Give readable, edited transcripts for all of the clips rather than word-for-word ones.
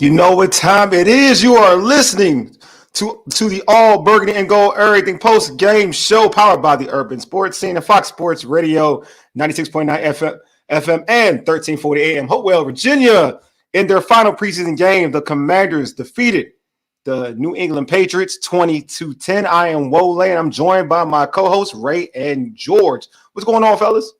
You know what time it is. You are listening to the All Burgundy and Gold Everything post game show powered by the Urban Sports Scene and Fox Sports Radio 96.9 FM and 1340 AM Hopewell, Virginia. In their final preseason game, the Commanders defeated the New England Patriots 20-10. I am Wole, and I'm joined by my co-hosts Ray and George. What's going on, fellas?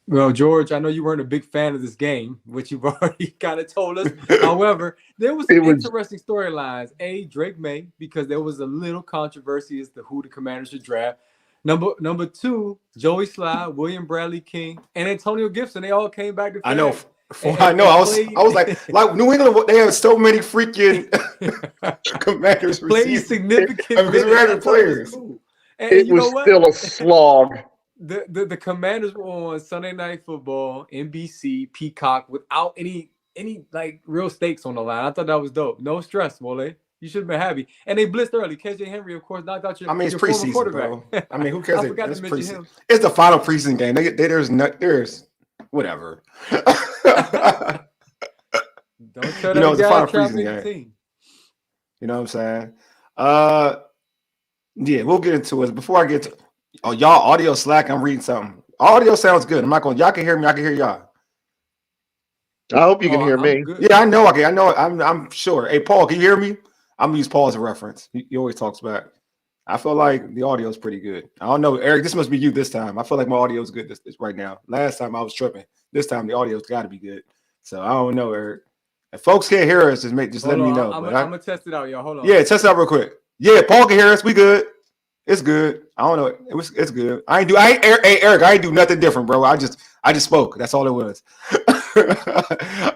Well, George, I know you weren't a big fan of this game, which you've already kind of told us. However, there was some interesting storylines. Drake May, because there was a little controversy as to who the Commanders should draft. Number two, Joey Sly, William Bradley King, and Antonio Gibson. They all came back to I know. I was like New England. They have so many freaking Commanders played significant players. Cool. It was still a slog. The Commanders were on Sunday Night Football, NBC, Peacock, without any like real stakes on the line. I thought that was dope. No stress, Wole. You should have been happy. And they blitzed early. KJ Henry, of course, knocked out your it's preseason, bro. I mean, who cares? I forgot to mention him. It's the final preseason game. There's whatever. Don't tell that it's the final preseason game. Team. You know what I'm saying? Yeah, we'll get into it. Before I get to y'all audio Slack, I'm reading something. Audio sounds good. I'm not going. Y'all can hear me. I can hear y'all. I hope you can hear me. Good. Yeah, I know. Okay, I know. I'm sure. Hey, Paul, can you hear me? I'm gonna use Paul as a reference. He always talks back. I feel like the audio is pretty good. I don't know, Eric. This must be you this time. I feel like my audio is good this right now. Last time I was tripping. This time the audio's got to be good. So I don't know, Eric. If folks can't hear us, just let me know. I'm gonna test it out, y'all. Hold on. Yeah, test it out real quick. Yeah, Paul can hear us. We good. It's good. I don't know. It's good. Eric, I ain't do nothing different, bro. I just spoke. That's all it was. All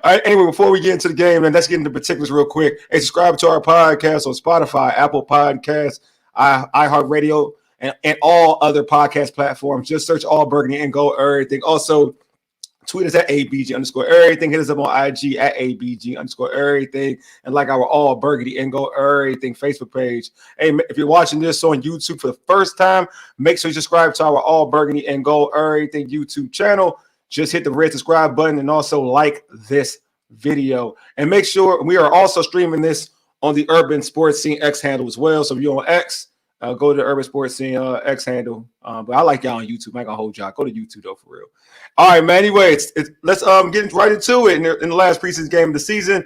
right, anyway, before we get into the game, and let's get into particulars real quick. Hey, subscribe to our podcast on Spotify, Apple Podcasts, iHeartRadio, and all other podcast platforms. Just search All Burgundy and Gold Everything. Also, tweet us at ABG_everything. Hit us up on IG at ABG_everything. And like our All Burgundy and Gold Everything Facebook page. Hey, if you're watching this on YouTube for the first time, make sure you subscribe to our All Burgundy and Gold Everything YouTube channel. Just hit the red subscribe button and also like this video. And make sure we are also streaming this on the Urban Sports Scene X handle as well. So if you're on X, go to the Urban Sports Scene X handle. But I like y'all on YouTube. I ain't gonna hold y'all. Go to YouTube though, for real. All right, man. Anyway, let's get right into it. In the last preseason game of the season,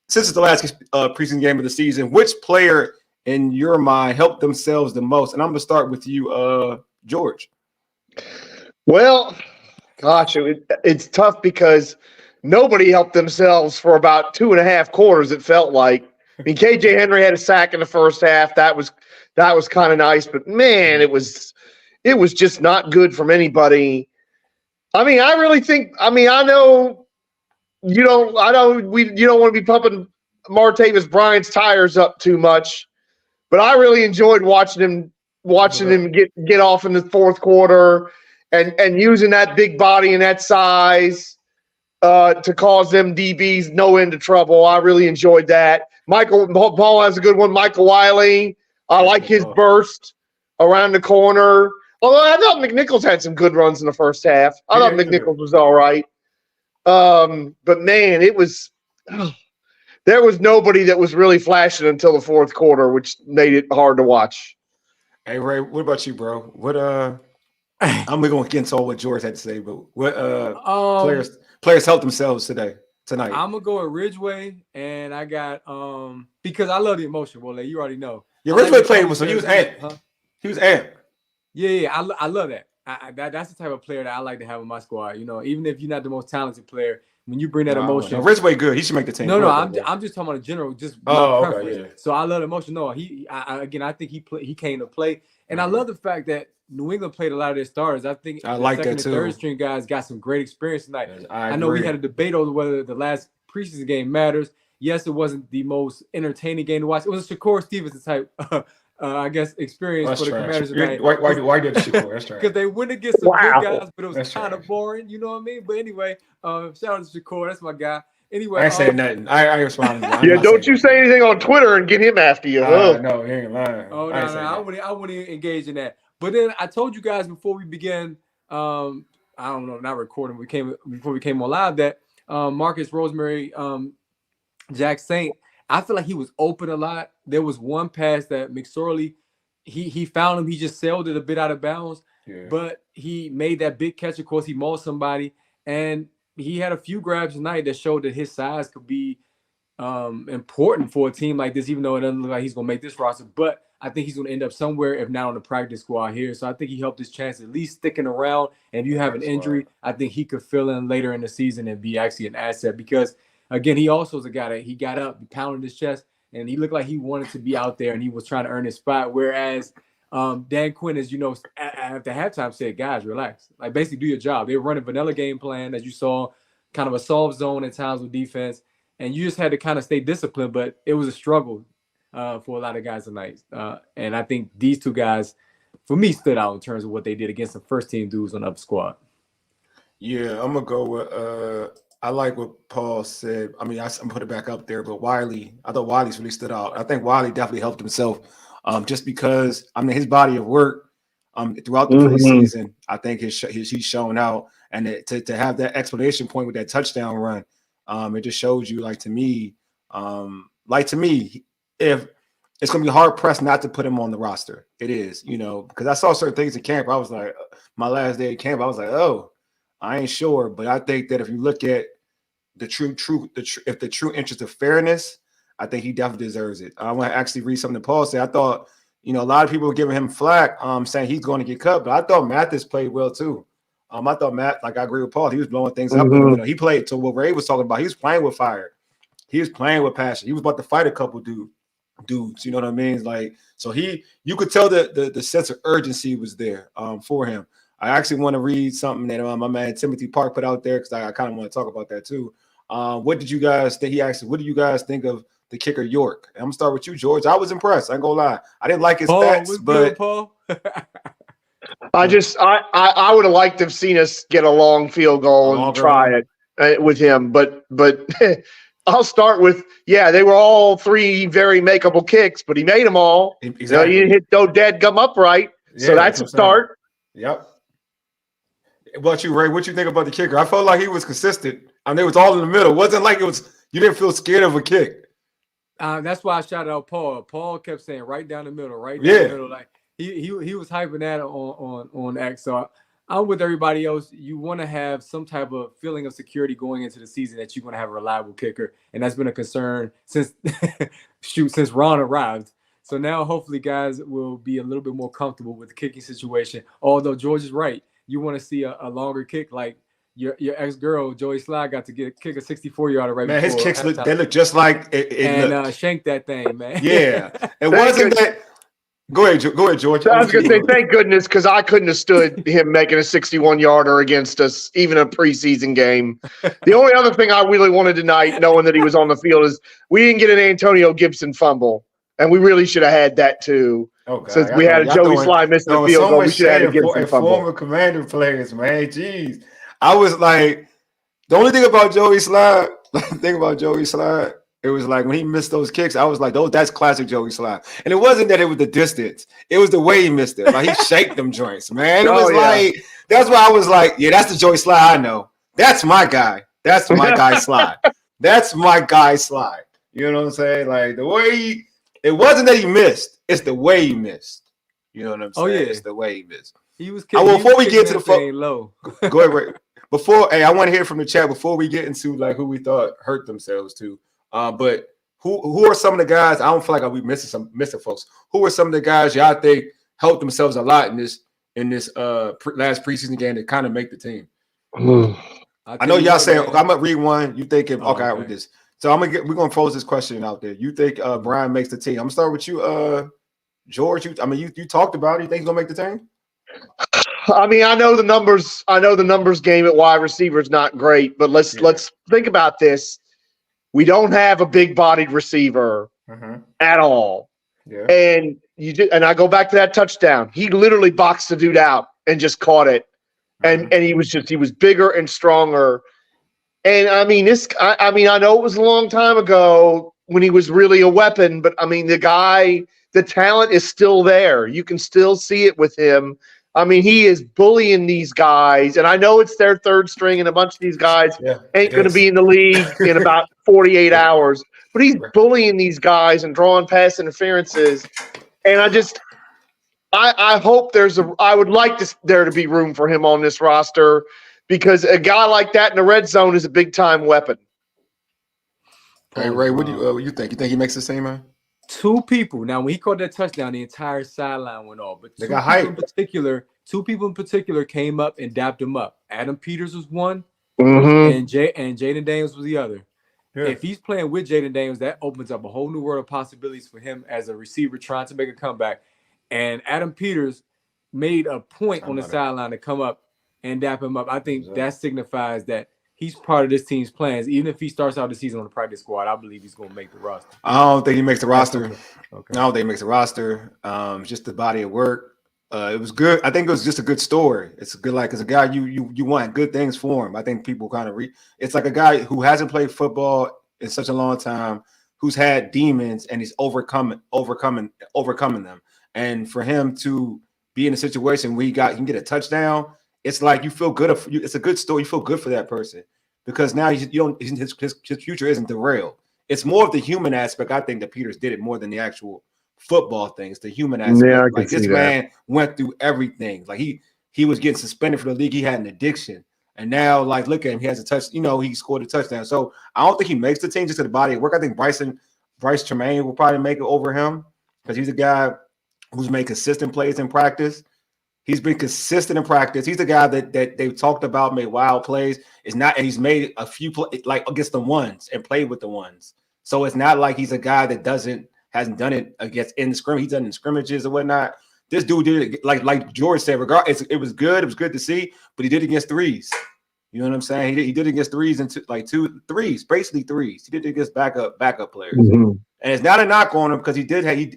since it's the last preseason game of the season, which player in your mind helped themselves the most? And I'm gonna start with you, George. Well, gosh, it's tough because nobody helped themselves for about 2.5 quarters. It felt like. I mean, KJ Henry had a sack in the first half. That was kind of nice, but man, it was just not good from anybody. I mean, I really think. I mean, I know you don't. You don't want to be pumping Martavis Bryant's tires up too much, but I really enjoyed watching him get off in the fourth quarter and using that big body and that size to cause them DBs no end of trouble. I really enjoyed that. Paul has a good one. Michael Wiley. I like his burst around the corner. Although I thought McNichols had some good runs in the first half. I thought McNichols was all right. But, man, there was nobody that was really flashing until the fourth quarter, which made it hard to watch. Hey, Ray, what about you, bro? What I'm going to get into all what George had to say, but what players helped themselves tonight? I'm gonna go at Ridgeway, and I got because I love the emotion. Well, you already know. Yeah, Ridgeway played with, so he was amped. Huh? He was amped. Yeah, I love that. That's the type of player that I like to have in my squad. You know, even if you're not the most talented player, when you bring that emotion. No, Ridgeway good. He should make the team. No, I'm just talking about a general, just preference. Yeah. So I love the emotion. No, I think he came to play, and I love the fact that New England played a lot of their stars. I think I like second that too. And third string guys got some great experience tonight. Yes, I know we had a debate over whether the last preseason game matters. Yes, it wasn't the most entertaining game to watch. It was a Shakur Stevenson type, I guess, experience for the Commanders tonight. Why did Shakur? That's right. Because they went against some good guys, but it was kind of boring. You know what I mean? But anyway, shout out to Shakur. That's my guy. Anyway, I ain't saying nothing. I responded. Yeah, don't you say anything on Twitter and get him after you. No, he ain't lying. Oh, no, I wouldn't engage in that. But then I told you guys before we began, I don't know, not recording. Before we came on live that Marcus Rosemary Jack Saint, I feel like he was open a lot. There was one pass that McSorley, he found him. He just sailed it a bit out of bounds, but he made that big catch. Of course, he mauled somebody, and he had a few grabs tonight that showed that his size could be important for a team like this, even though it doesn't look like he's going to make this roster. But I think he's going to end up somewhere, if not on the practice squad here. So I think he helped his chance at least sticking around. And if you have an injury, I think he could fill in later in the season and be actually an asset because, again, he also is a guy that he got up, he pounded his chest, and he looked like he wanted to be out there and he was trying to earn his spot. Whereas Dan Quinn, as you know, after halftime said, guys, relax. Like, basically do your job. They were running vanilla game plan, as you saw, kind of a soft zone at times with defense. And you just had to kind of stay disciplined, but it was a struggle for a lot of guys tonight. And I think these two guys, for me, stood out in terms of what they did against the first-team dudes on the upper squad. Yeah, I'm going to go with I like what Paul said. I mean, I'm going to put it back up there, but Wiley, I thought Wiley's really stood out. I think Wiley definitely helped himself just because, I mean, his body of work throughout the preseason, I think he's shown out. And to have that explanation point with that touchdown run, it just shows you, to me, if it's going to be hard pressed not to put him on the roster. It is, because I saw certain things in camp. I was like, my last day of camp, I was like, oh, I ain't sure. But I think that if you look at the true interest of fairness, I think he definitely deserves it. I want to actually read something that Paul said. I thought, a lot of people were giving him flack, saying he's going to get cut, but I thought Mathis played well too. I thought Matt, I agree with Paul, he was blowing things up. He played to what Ray was talking about. He was playing with fire. He was playing with passion. He was about to fight a couple dudes. You know what I mean? So you could tell the sense of urgency was there for him. I actually want to read something that my man Timothy Park put out there because I kind of want to talk about that too. What did you guys think? He asked, what do you guys think of the kicker York? And I'm gonna start with you, George. I was impressed. I ain't gonna lie. I didn't like his stats, but Paul. I would have liked to have seen us get a long field goal and try it with him, but I'll start with they were all three very makeable kicks, but he made them all. Exactly. He didn't hit no dead gum upright, so that's a start. Yep. What about you, Ray? What you think about the kicker? I felt like he was consistent. I mean, it was all in the middle. It wasn't like you didn't feel scared of a kick. That's why I shouted out Paul. Paul kept saying right down the middle, right down the middle. Like he was hyping that on X. So I'm with everybody else. You want to have some type of feeling of security going into the season that you're going to have a reliable kicker, and that's been a concern since Ron arrived. So now hopefully guys will be a little bit more comfortable with the kicking situation. Although George is right, you want to see a longer kick like your ex-girl Joey Sly got to kick a 64-yarder right man, before. His kicks look just like it and shanked that thing, man. Yeah, it wasn't that. Go ahead, George. I was going to say, thank goodness, because I couldn't have stood him making a 61-yarder against us, even a preseason game. The only other thing I really wanted tonight, knowing that he was on the field, is we didn't get an Antonio Gibson fumble, and we really should have had that too. Okay. Since we had a Joey Sly missing the field goal, we should have had a Gibson fumble. Former Commander players, man. Jeez. I was like, the only thing about Joey Sly, it was like when he missed those kicks, I was like, that's classic Joey Sly. And it wasn't that it was the distance. It was the way he missed it. Like, he shaked them joints, man. It was that's why I was like, yeah, that's the Joey Sly I know. That's my guy. That's my guy Sly. That's my guy Sly. You know what I'm saying? Like, the way it wasn't that he missed. It's the way he missed. You know what I'm saying? Oh, yeah. It's the way he missed. He was before we get to the thing low. Go ahead, Ray. I want to hear from the chat before we get into who we thought hurt themselves too. But who are some of the guys? I don't feel like I'll be missing folks. Who are some of the guys y'all think helped themselves a lot in this last preseason game to kind of make the team? I know y'all saying I'm gonna read one. You thinking okay, I read this. So we're gonna pose this question out there. You think Brian makes the team? I'm gonna start with you, George. You talked about it. You think he's gonna make the team? I mean, I know the numbers game at wide receiver is not great, but let's think about this. We don't have a big-bodied receiver at all. Yeah. And I go back to that touchdown. He literally boxed the dude out and just caught it. And he was bigger and stronger. And I mean, I know it was a long time ago when he was really a weapon, but I mean, the talent is still there. You can still see it with him. I mean, he is bullying these guys, and I know it's their third string, and a bunch of these guys ain't going to be in the league in about 48 hours. but he's bullying these guys and drawing pass interferences. And I hope I would like there to be room for him on this roster because a guy like that in the red zone is a big time weapon. Hey Ray, what do you think? You think he makes the same, man? Two people. Now, when he caught that touchdown, the entire sideline went off. But two people in particular came up and dapped him up. Adam Peters was one, and Jayden Daniels was the other. Yeah. If he's playing with Jayden Daniels, that opens up a whole new world of possibilities for him as a receiver trying to make a comeback. And Adam Peters made a point on the sideline to come up and dap him up. I think that signifies that he's part of this team's plans. Even if he starts out the season on the practice squad, I believe he's going to make the roster. I don't think he makes the roster. Okay. I don't think he makes the roster. Just the body of work. It was good. I think it was just a good story. It's good, like as a guy, you want good things for him. I think people kind of it's like a guy who hasn't played football in such a long time, who's had demons and he's overcoming them. And for him to be in a situation where he can get a touchdown, it's like you feel good. It's a good story. You feel good for that person because now his future isn't derailed. It's more of the human aspect. I think that Peters did it more than the actual football thing. It's the human aspect. Yeah, like this man went through everything. Like he was getting suspended for the league. He had an addiction, and now like look at him. He has a touch. He scored a touchdown. So I don't think he makes the team just to the body of work. I think Bryce Tremaine will probably make it over him because he's a guy who's made consistent plays in practice. He's been consistent in practice. He's the guy that they've talked about, made wild plays. And he's made a few like against the ones and played with the ones. So it's not like he's a guy that hasn't done it against in scrimmage. He's done in scrimmages and whatnot. This dude did it like George said. It was good. It was good to see, but he did it against threes. You know what I'm saying? He did it against threes and two threes, basically threes. He did it against backup players. Mm-hmm. And it's not a knock on him because he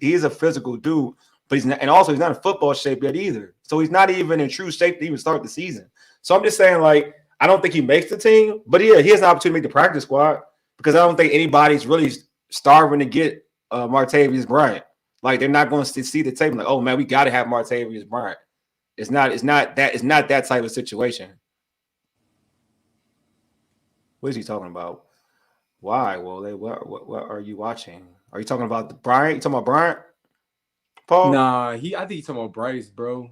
is a physical dude. But he's not in football shape yet either. So he's not even in true shape to even start the season. So I'm just saying, like, I don't think he makes the team, but yeah, he has an opportunity to make the practice squad because I don't think anybody's really starving to get Martavius Bryant. Like, they're not going to see the tape like, oh man, we got to have Martavius Bryant. It's not that type of situation. What is he talking about? Why? Well, what are you watching? Are you talking about the Bryant? You talking about Bryant? Paul? Nah, I think he's talking about Bryce, bro.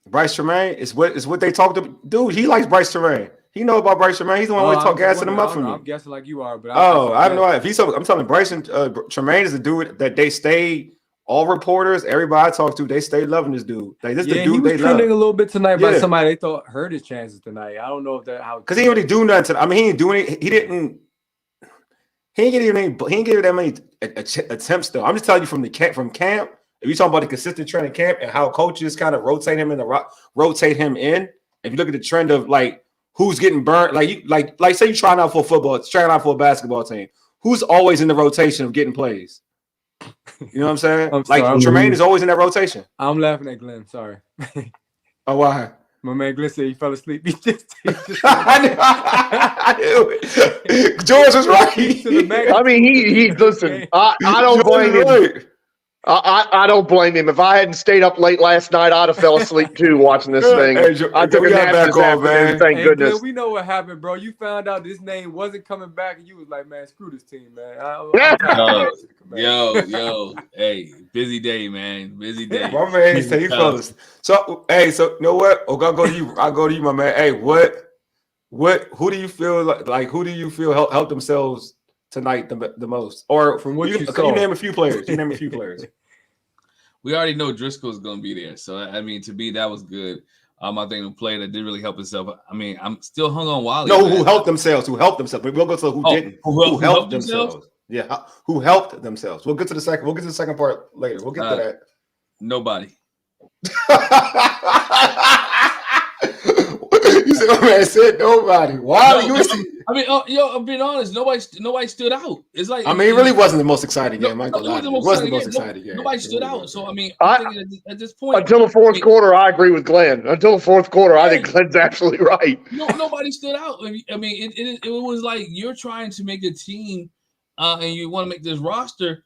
Bryce Tremaine is what they talked about. Dude, he likes Bryce Tremaine. He know about Bryce Tremaine. He's the one who gassing him up for me. I'm guessing like you are, but I have no idea. I'm telling Bryce and Tremaine is the dude that they stayed. All reporters, everybody I talked to, they stayed loving this dude. Like this, the dude he was they trending love. A little bit tonight by somebody they thought hurt his chances tonight. I don't know if that how because he didn't really do nothing. I mean, he didn't do anything. He didn't get that many attempts though. I'm just telling you from camp. If you talk about the consistent trend in camp and how coaches kind of rotate him in, if you look at the trend of like who's getting burnt, like say you're trying out for a basketball team, who's always in the rotation of getting plays? You know what I'm saying? Tremaine is always in that rotation. I'm laughing at Glenn. Sorry. Oh, why? My man Glenn said he fell asleep. I knew it. George was right. I mean, he listen. I don't blame him. I don't blame him. If I hadn't stayed up late last night, I'd have fell asleep too watching this thing. I took a nap this afternoon, thank goodness. Glenn, we know what happened, bro. You found out this name wasn't coming back, and you was like, man, screw this team, man. Yo, hey, busy day, man. Busy day. My man, he fellas. So you know what? I'll go to you. I'll go to you, my man. Hey, who do you feel like who do you feel help themselves tonight the most? Or from what you saw? You name a few players. We already know Driscoll's going to be there. So, I mean, to me, that was good. I think the player that did really help himself. I mean, I'm still hung on Wally. No, who helped themselves. We'll go to who didn't. Who helped themselves. Yeah, who helped themselves. We'll get to the second part later. We'll get to that. Nobody. You said, man, said nobody. Why? I'm being honest. Nobody stood out. It's like it really wasn't the most exciting game. It wasn't the most exciting game. Nobody stood out. So I mean, at this point, until the fourth quarter, I agree with Glenn. Until the fourth quarter, I think Glenn's absolutely right. Nobody stood out. I mean, it was like you're trying to make a team, and you want to make this roster,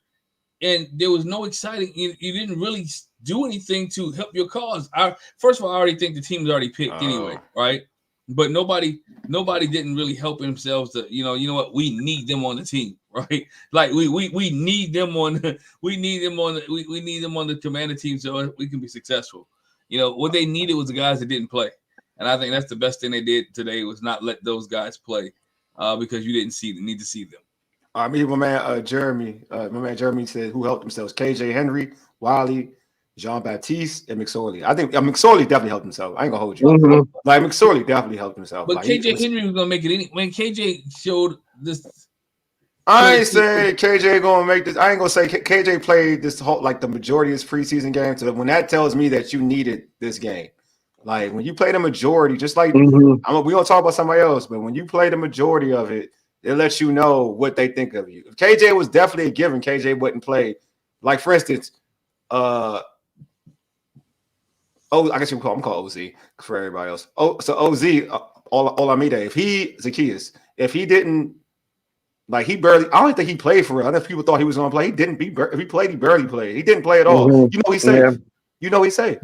and there was no exciting. You didn't really do anything to help your cause. First of all, I already think the team's already picked anyway, right? but nobody didn't really help themselves to, you know what, we need them on the team, right? Like we need them on we need them on the commander team so we can be successful. You know, what they needed was the guys that didn't play. And I think that's the best thing they did today was not let those guys play because you didn't need to see them. I mean, my man Jeremy said who helped themselves: KJ Henry, Wiley, Jean-Baptiste, and McSorley. I think McSorley definitely helped himself. I ain't gonna hold you. Mm-hmm. Like McSorley definitely helped himself. But like, KJ Henry was gonna make it when KJ showed this. I ain't saying KJ gonna make this. I ain't gonna say KJ played this whole like the majority of his preseason game. So when that tells me that you needed this game, like when you play the majority, just like we don't talk about somebody else, but when you play the majority of it, it lets you know what they think of you. If KJ was definitely a given, KJ wouldn't play. Like for instance, I guess you I'm call OZ for everybody else. So OZ, Olamide, if he didn't. Like he barely, I don't think he played for real. I think people thought he was going to play. He didn't. If he played, he barely played. He didn't play at all. You know he's safe. Yeah. You know he's safe.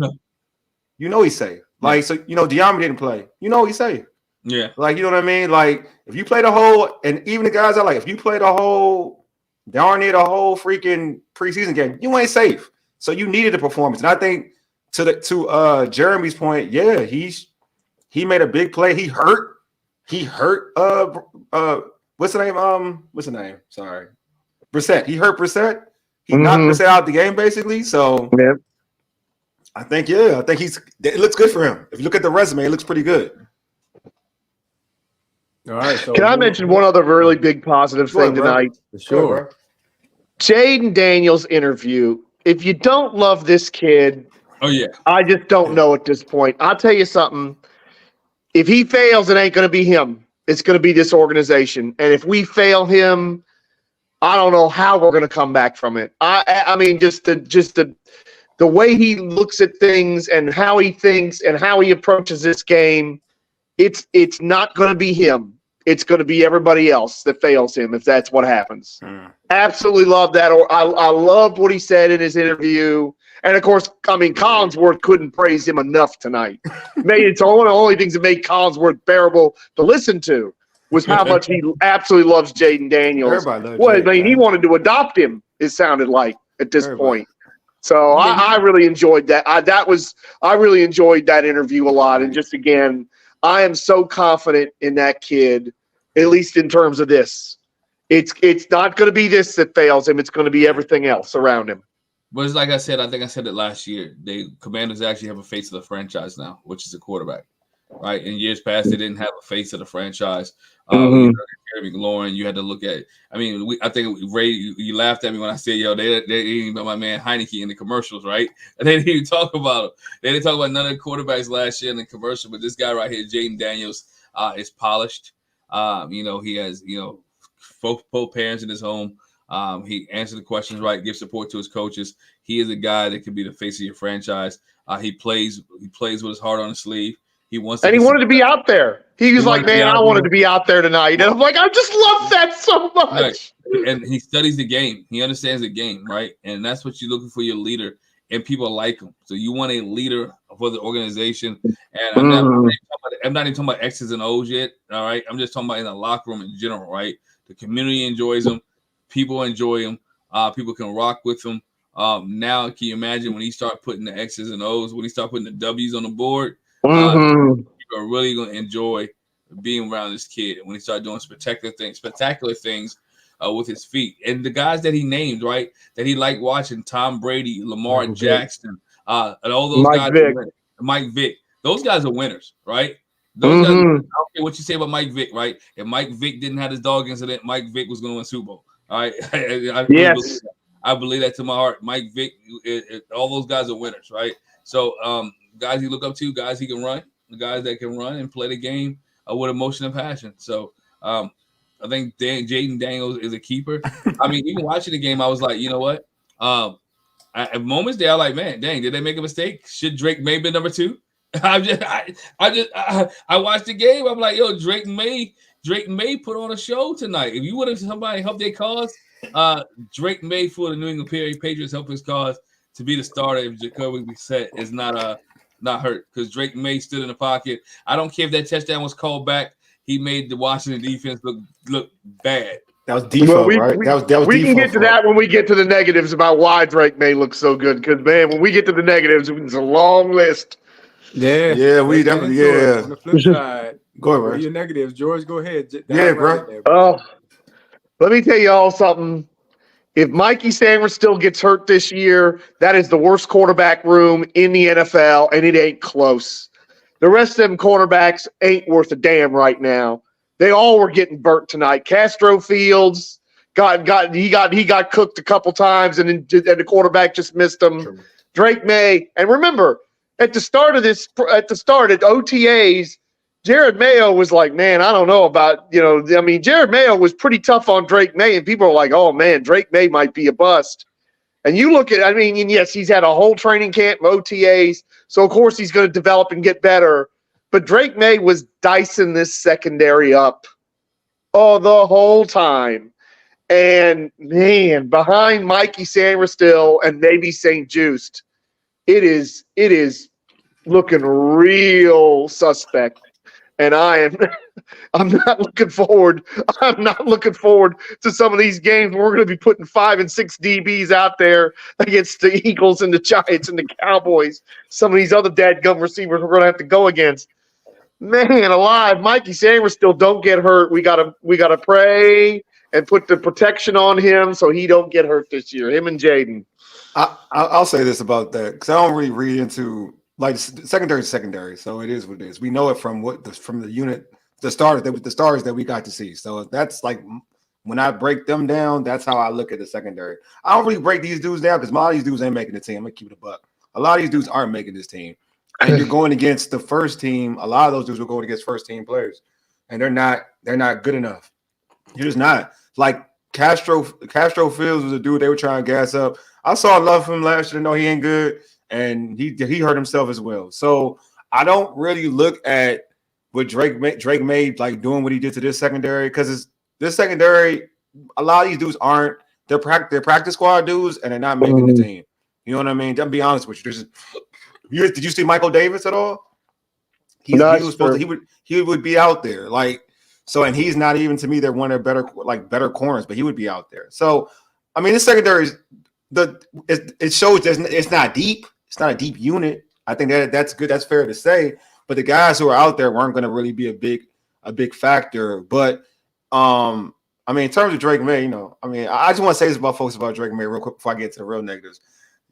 You know he's safe. Like so, you know Diami didn't play. You know he's safe. Yeah. Like you know what I mean. Like if you play the whole, and even the guys are like, if you play the whole, darn near the whole freaking preseason game, you ain't safe. So you needed a performance, and I think to Jeremy's point, yeah, he made a big play. He hurt. What's the name? Sorry. Brissett. He hurt Brissett. He knocked Brissett out the game, basically. So yeah. I think it looks good for him. If you look at the resume, it looks pretty good. All right. So Can I mention one other really big positive thing tonight? Sure. Jayden Daniels interview. If you don't love this kid, I just don't know at this point. I'll tell you something. If he fails, it ain't going to be him. It's going to be this organization. And if we fail him, I don't know how we're going to come back from it. I mean, just the way he looks at things and how he thinks and how he approaches this game, it's not going to be him. It's going to be everybody else that fails him if that's what happens. Absolutely love that. I loved what he said in his interview. And, of course, I mean, Collinsworth couldn't praise him enough tonight. It's one of the only things that made Collinsworth bearable to listen to was how much he absolutely loves Jayden Daniels. He wanted to adopt him, it sounded like, at this point. So I really enjoyed that. I really enjoyed that interview a lot. And just, again, I am so confident in that kid, at least in terms of this. It's not going to be this that fails him. It's going to be everything else around him. But it's like I said, I think I said it last year. Commanders actually have a face of the franchise now, which is a quarterback, right? In years past, they didn't have a face of the franchise. Terry McLaurin, you had to look at. I mean, I think Ray, you laughed at me when I said, "Yo, they didn't about my man Heineke in the commercials, right?" And they didn't even talk about him. They didn't talk about none of the quarterbacks last year in the commercial. But this guy right here, Jayden Daniels, is polished. He has both parents in his home. He answered the questions right, gives support to his coaches. He is a guy that can be the face of your franchise. He plays with his heart on his sleeve. He wants, and he wanted to be out there. He was like, "Man, I wanted to be out there tonight." And I'm like, I just love that so much. Right. And he studies the game. He understands the game, right? And that's what you're looking for your leader. And people like him. So you want a leader for the organization. And I'm not even talking about X's and O's yet. All right. I'm just talking about in the locker room in general, right? The community enjoys him. People enjoy him. People can rock with him. Now, can you imagine when he start putting the X's and O's, when he start putting the W's on the board? People are really going to enjoy being around this kid. When he start doing spectacular things with his feet. And the guys that he named, right, that he liked watching, Tom Brady, Lamar Jackson, and all those guys. Mike Vick. Those guys are winners, right? Those guys, I don't care what you say about Mike Vick, right? If Mike Vick didn't have his dog incident, Mike Vick was going to win Super Bowl. All right. I believe that to my heart. Mike Vick, all those guys are winners, right? So guys you look up to, guys he can run, the guys that can run and play the game with emotion and passion. So I think Jayden Daniels is a keeper. I mean, even watching the game, I was like, you know what? At moments there, I like, man, dang, did they make a mistake? Should Drake May be number 2? I watched the game. I'm like, yo, Drake May put on a show tonight. If you would have somebody help their cause, Drake May for the New England Patriots help his cause to be the starter if Jacoby Brissett is not not hurt because Drake May stood in the pocket. I don't care if that touchdown was called back. He made the Washington defense look bad. That was default, right? That was we can get to fault. that when we get to the negatives about why Drake May looks so good. Because man, when we get to the negatives, it's a long list. Yeah, we definitely on the flip side. Go ahead, bro. Your negatives, George. Go ahead. Bro. Oh, let me tell you all something. If Mikey Sanders still gets hurt this year, that is the worst quarterback room in the NFL, and it ain't close. The rest of them cornerbacks ain't worth a damn right now. They all were getting burnt tonight. Castro Fields got cooked a couple times, and the quarterback just missed him. Sure. Drake May, and remember at OTAs, Jared Mayo was like, man, I don't know about, Jared Mayo was pretty tough on Drake May, and people are like, oh man, Drake May might be a bust. And you look at, and yes, he's had a whole training camp, OTAs, so of course he's going to develop and get better. But Drake May was dicing this secondary up the whole time. And, man, behind Mikey Sanders still and maybe St. Just, it is looking real suspect. And I'm not looking forward to some of these games where we're going to be putting 5 and 6 DBs out there against the Eagles and the Giants and the Cowboys. Some of these other dadgum receivers we're going to have to go against. Man alive, Mikey Sanders still don't get hurt. We gotta pray and put the protection on him so he don't get hurt this year. Him and Jayden. I'll say this about that because I don't really read into like secondary. So it is what it is. We know it from the unit, the stars that we got to see. So that's like when I break them down, that's how I look at the secondary. I don't really break these dudes down because a lot of these dudes ain't making the team. I'm gonna keep it a buck. A lot of these dudes aren't making this team. And you're going against the first team. A lot of those dudes were going against first team players, and they're not good enough. You're just not. Like Castro Fields was a dude they were trying to gas up. I saw love from him last year. No, he ain't good, and he hurt himself as well. So I don't really look at what Drake made like doing what he did to this secondary because this secondary. A lot of these dudes aren't. They're practice squad dudes, and they're not making the team. You know what I mean? I'm be honest with you. Did you see Michael Davis at all? He was supposed to. He would be out there, like so, and he's not even to me. They're one of their better corners, but he would be out there. So, I mean, this secondary is it shows it's not deep. It's not a deep unit. I think that's good. That's fair to say. But the guys who are out there weren't going to really be a big factor. But I mean, in terms of Drake May, I just want to say this about Drake May real quick before I get to the real negatives.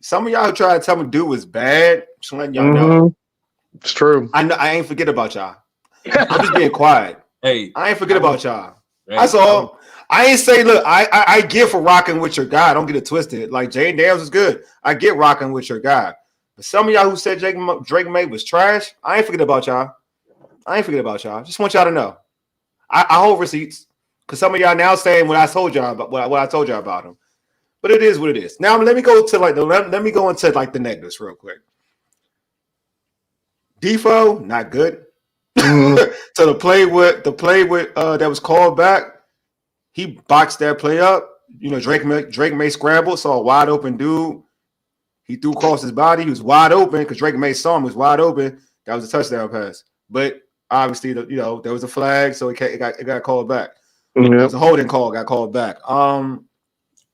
Some of y'all who try to tell me dude was bad, just letting y'all know. It's true. I know I ain't forget about y'all. I'm just being quiet. Hey, I ain't forget about y'all. That's all. I ain't say, look, I get for rocking with your guy. Don't get it twisted. Like Jayden Daniels is good. I get rocking with your guy. But some of y'all who said Drake May was trash, I ain't forget about y'all. Just want y'all to know. I hold receipts because some of y'all now saying what I told y'all about him. But it is what it is. Now let me go into the negatives real quick. Defo, not good. So the play with that was called back, he boxed that play up. Drake May scrambled, saw a wide open dude. He threw across his body. He was wide open because Drake May saw him. He was wide open. That was a touchdown pass. But obviously, there was a flag, so it got called back. Mm-hmm. It was a holding call. Got called back.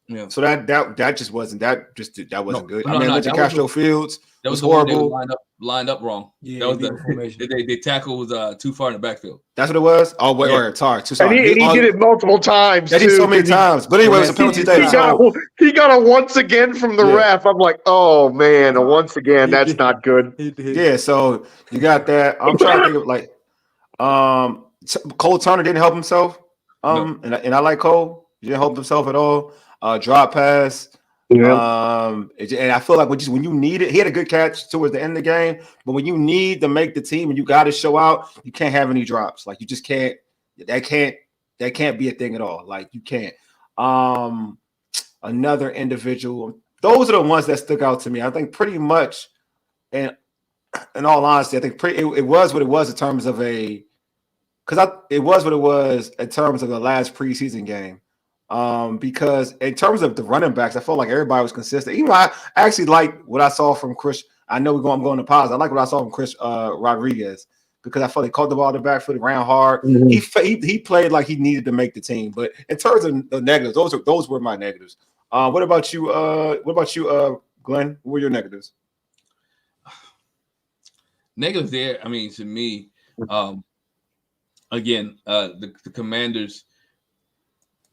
Yeah. So that just wasn't good. Castro Fields. That was horrible. Lined up wrong. Yeah, that was the tackle was too far in the backfield. That's what it was. Oh wait, yeah. Sorry. And he did it multiple times. He did so many times. But anyway, it was a penalty day. He got a once again from the ref. I'm like, oh man, once again, that's not good. Yeah. So you got that. I'm trying to think of Cole Turner didn't help himself. And I like Cole. He didn't help himself at all. Drop pass. Yeah. And I feel like when you need it, he had a good catch towards the end of the game. But when you need to make the team and you got to show out, you can't have any drops. Like you just can't. That can't be a thing at all. Like you can't. Another individual. Those are the ones that stuck out to me. I think pretty much. And in all honesty, I think it was what it was in terms of it was what it was in terms of the last preseason game. Because in terms of the running backs, I felt like everybody was consistent. Even I actually liked what I saw from Chris I know I'm going to pause. I like what I saw from Chris Rodriguez because I felt he caught the ball in the back foot, ran hard. Mm-hmm. He played like he needed to make the team. But in terms of the negatives, those were my negatives. What about you? Glenn? What were your negatives? Negatives there. I mean, to me, again, the Commanders.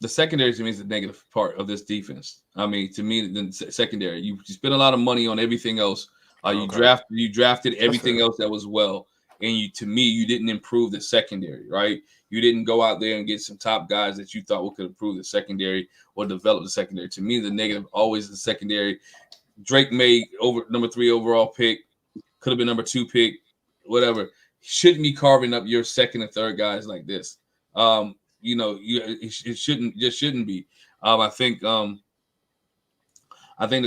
The secondary to me is the negative part of this defense. I mean, to me, the secondary, you spend a lot of money on everything else. You drafted everything else that was well, and to me, you didn't improve the secondary, right? You didn't go out there and get some top guys that you thought could improve the secondary or develop the secondary. To me, the negative always the secondary. Drake May number 3 overall pick, could have been number 2 pick, whatever. Shouldn't be carving up your second and third guys like this. It shouldn't be. I think the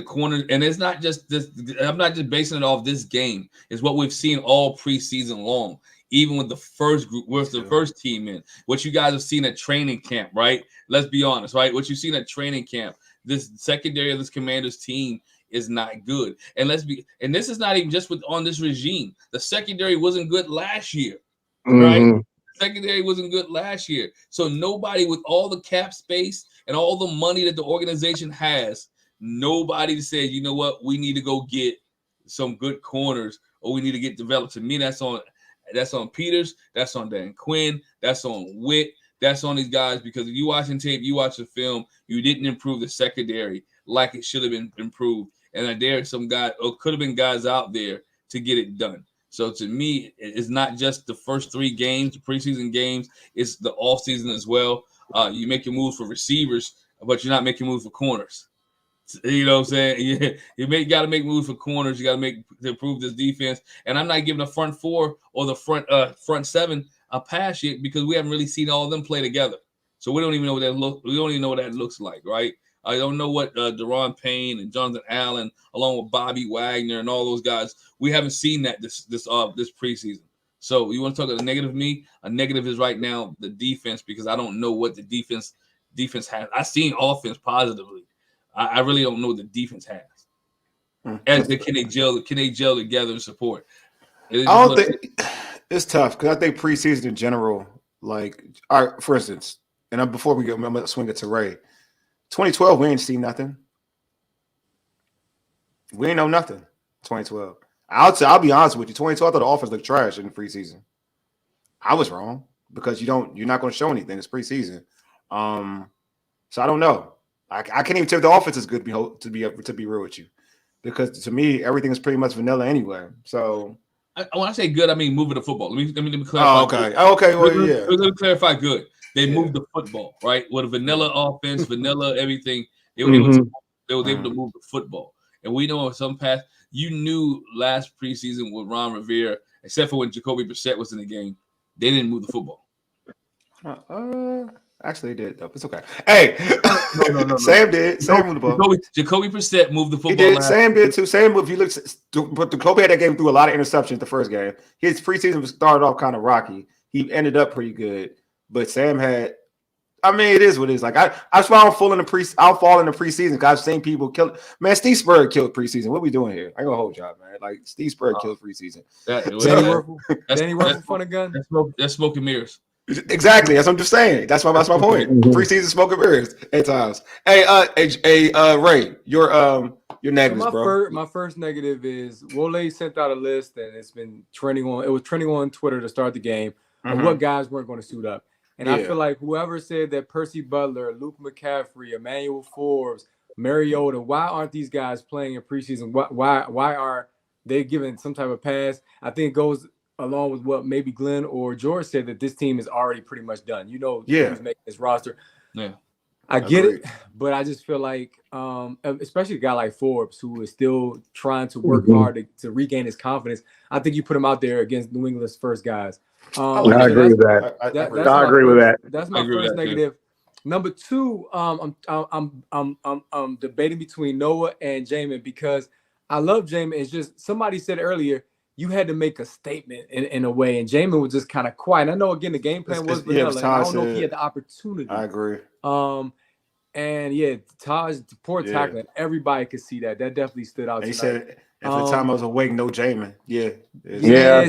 corner, and it's not just this. I'm not just basing it off this game. It's what we've seen all preseason long, even with the first group, with the first team in. What you guys have seen at training camp, right? Let's be honest, right? What you've seen at training camp, this secondary of this Commanders team is not good. And this is not even just on this regime. The secondary wasn't good last year, right? Secondary wasn't good last year. So nobody with all the cap space and all the money that the organization has, nobody said, you know what, we need to go get some good corners or we need to get developed. To me, that's on Peters, that's on Dan Quinn, that's on Witt, that's on these guys, because if you watching tape, you watch the film, you didn't improve the secondary like it should have been improved. And there are some guys, or could have been guys out there to get it done. So to me, it's not just the first 3 games, preseason games, it's the offseason as well. You make your moves for receivers, but you're not making moves for corners. You know what I'm saying? You got to make moves for corners. You got to improve this defense. And I'm not giving the front 4 or the front 7 a pass yet because we haven't really seen all of them play together. So we don't even know what that looks like, right? I don't know what Deron Payne and Jonathan Allen, along with Bobby Wagner and all those guys, we haven't seen that this preseason. So you want to talk about a negative? A negative is right now the defense, because I don't know what the defense has. I've seen offense positively. I really don't know what the defense has. Can they gel together and support? I don't think it's tough because I think preseason in general, like, all right, for instance, and before I'm going to swing it to Ray. 2012, we ain't seen nothing. We ain't know nothing. 2012. I'll be honest with you. 2012, I thought the offense looked trash in the preseason. I was wrong because you're not going to show anything. It's preseason. So I don't know. I can't even tell if the offense is good to be real with you, because to me everything is pretty much vanilla anyway. So when I say good, I mean moving the football. Let me clarify. Oh, okay. Okay. Well, yeah. Let me clarify. Good. They moved the football, right? With a vanilla offense, vanilla everything. They were able to move the football. And we know in some past, you knew last preseason with Ron Rivera, except for when Jacoby Brissett was in the game, they didn't move the football. Actually, they did though. It's okay. Hey, no. Sam did. Sam moved the ball. Jacoby Brissett moved the football. He did. Sam did too. Sam, if you look, but Jacoby had that game through a lot of interceptions the first game. His preseason started off kind of rocky. He ended up pretty good. But Sam had, I mean, it is what it is. Like that's why I'll fall in the preseason because I've seen people kill. Man, Steve Spurrier killed preseason. What are we doing here? I gonna hold y'all, man. Like Steve Spurrier killed preseason. Danny Werfel front of gun. That's smoke and mirrors. Exactly. That's what I'm just saying. That's my point. Preseason smoke and mirrors at times. Hey, Ray, your negatives, so bro. My first negative is Wole sent out a list and it's been trending on. It was trending on Twitter to start the game. Of what guys weren't going to suit up. And I feel like whoever said that Percy Butler, Luke McCaffrey, Emmanuel Forbes, Mariota, why aren't these guys playing in preseason? Why are they given some type of pass? I think it goes along with what maybe Glenn or George said, that this team is already pretty much done. You know, who's making this roster. Yeah. I get it, but I just feel like, especially a guy like Forbes, who is still trying to work hard to regain his confidence. I think you put him out there against New England's first guys. I agree with that. I agree with that. That's my first negative. Number 2, I'm debating between Noah and Jamin, because I love Jamin. It's just somebody said earlier you had to make a statement in a way, and Jamin was just kind of quiet. I know, again, the game plan was vanilla. I don't know if he had the opportunity. I agree. And poor tackling. Everybody could see that. That definitely stood out. He tonight. said, "At the time I was awake, no Jamin." Yeah.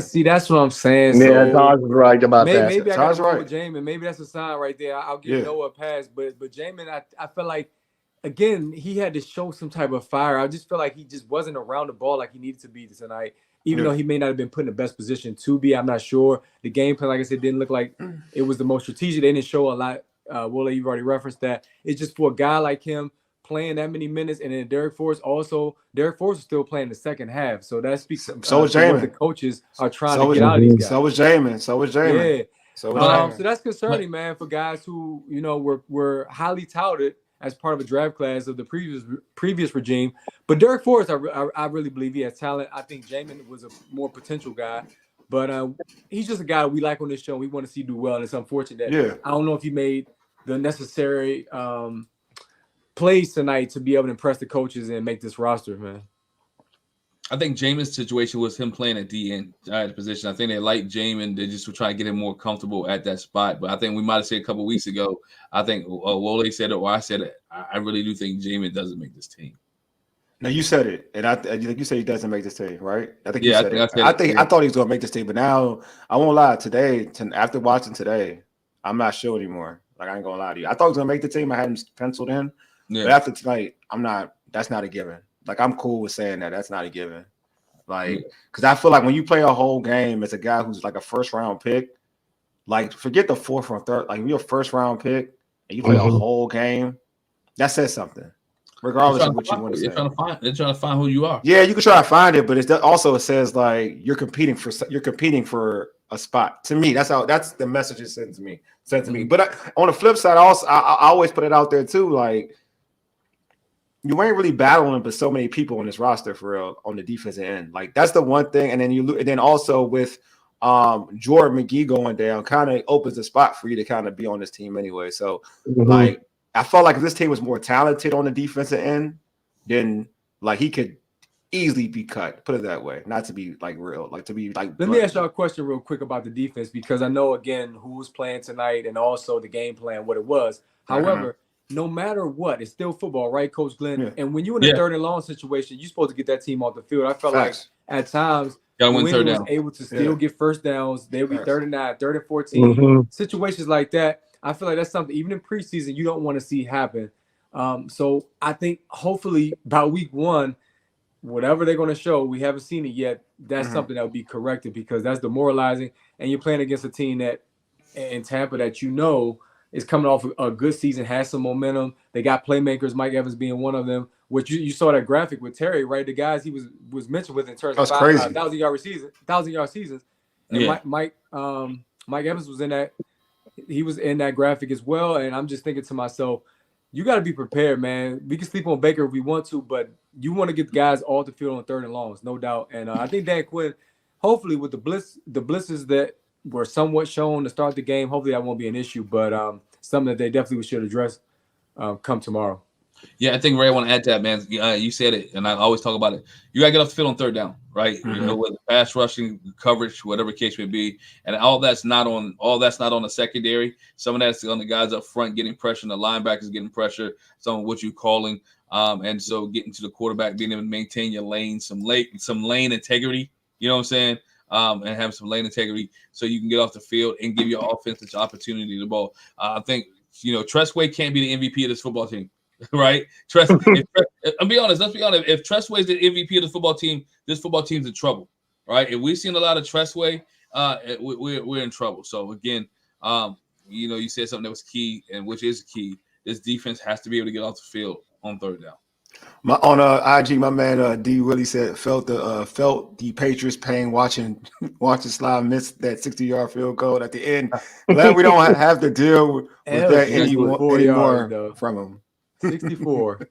See, that's what I'm saying. Yeah, So Taj was right about that. maybe I got to go right. with Jamin. Maybe that's a sign right there. I'll give Noah a pass, but Jamin, I feel like again he had to show some type of fire. I just feel like he just wasn't around the ball like he needed to be tonight. Even though he may not have been put in the best position to be, I'm not sure. The game plan, like I said, didn't look like it was the most strategic. They didn't show a lot. Wooly, you've already referenced that. It's just for a guy like him playing that many minutes, and then Derek Forrest is still playing the second half. So that speaks to what the coaches are trying to get out of these guys. So was Jamin. Yeah. So that's concerning, man, for guys who were highly touted as part of a draft class of the previous regime. But Derek Forrest, I really believe he has talent. I think Jamin was a more potential guy. But he's just a guy we like on this show. We want to see do well, and it's unfortunate that I don't know if he made the necessary plays tonight to be able to impress the coaches and make this roster, man. I think Jamin's situation was him playing at DN position. I think they liked Jamin. They just were trying to get him more comfortable at that spot. But I think we might have said a couple of weeks ago, I think Wole said it or I said it, I really do think Jayden doesn't make this team. No, you said it, and you said he doesn't make this team, right? I think I thought he was going to make this team, but now I won't lie. Today, after watching today, I'm not sure anymore. Like I ain't gonna lie to you. I thought he was going to make the team. I had him penciled in, but after tonight, I'm not. That's not a given. Like I'm cool with saying that. That's not a given. Like because I feel like when you play a whole game as a guy who's like a first round pick, like forget the fourth or third. Like you're a first round pick and you play a whole game, that says something. Regardless of what you want to say, they're trying to find who you are. Yeah, you can try to find it, but it says like you're competing for a spot. To me, that's the message it sent to me. But on the flip side, I always put it out there too. Like you ain't really battling but so many people on this roster for real on the defensive end. Like that's the one thing. And then also with Jordan McGee going down, kind of opens the spot for you to kind of be on this team anyway. So like. I felt like if this team was more talented on the defensive end, then like he could easily be cut. Put it that way, not to be like real, like to be like. Let me ask y'all a question real quick about the defense because I know again who was playing tonight and also the game plan, what it was. However, no matter what, it's still football, right, Coach Glenn? Yeah. And when you're in a third and long situation, you're supposed to get that team off the field. I felt like at times. When he was able to still get first downs, they would be 3rd and 9, 3rd and 14. Situations like that. I feel like that's something, even in preseason, you don't want to see happen. So I think hopefully by week 1, whatever they're going to show, we haven't seen it yet. That's something that will be corrected because that's demoralizing. And you're playing against a team that in Tampa that is coming off a good season, has some momentum. They got playmakers, Mike Evans being one of them. Which you saw that graphic with Terry, right? The guys he was mentioned with in terms of 1,000-yard seasons. And Mike Evans was in that. He was in that graphic as well, and I'm just thinking to myself, you got to be prepared, man. We can sleep on Baker if we want to, but you want to get the guys off the field on 3rd and longs, no doubt. And I think Dan Quinn, hopefully with the blitzes that were somewhat shown to start the game, hopefully that won't be an issue, but something that they definitely should address come tomorrow. Yeah, I think Ray, I want to add to that, man. You said it, and I always talk about it. You gotta get off the field on 3rd down, right? You know, with pass rushing, coverage, whatever case may be, and all that's not on the secondary. Some of that's on the guys up front getting pressure, and the linebackers getting pressure. Some of what you're calling, and so getting to the quarterback, being able to maintain your lane, some lane integrity. You know what I'm saying? And have some lane integrity so you can get off the field and give your offense the opportunity to ball. I think Tressway can't be the MVP of this football team. Right, I'll be honest. Let's be honest. If Tressway is the MVP of the football team, this football team's in trouble. Right? If we've seen a lot of Tressway, we're in trouble. So again, you said something that was key, and which is key. This defense has to be able to get off the field on 3rd down. On IG, my man D really said felt the Patriots pain watching Sly miss that 60-yard field goal at the end. Glad we don't have to deal with that anymore from him. 64.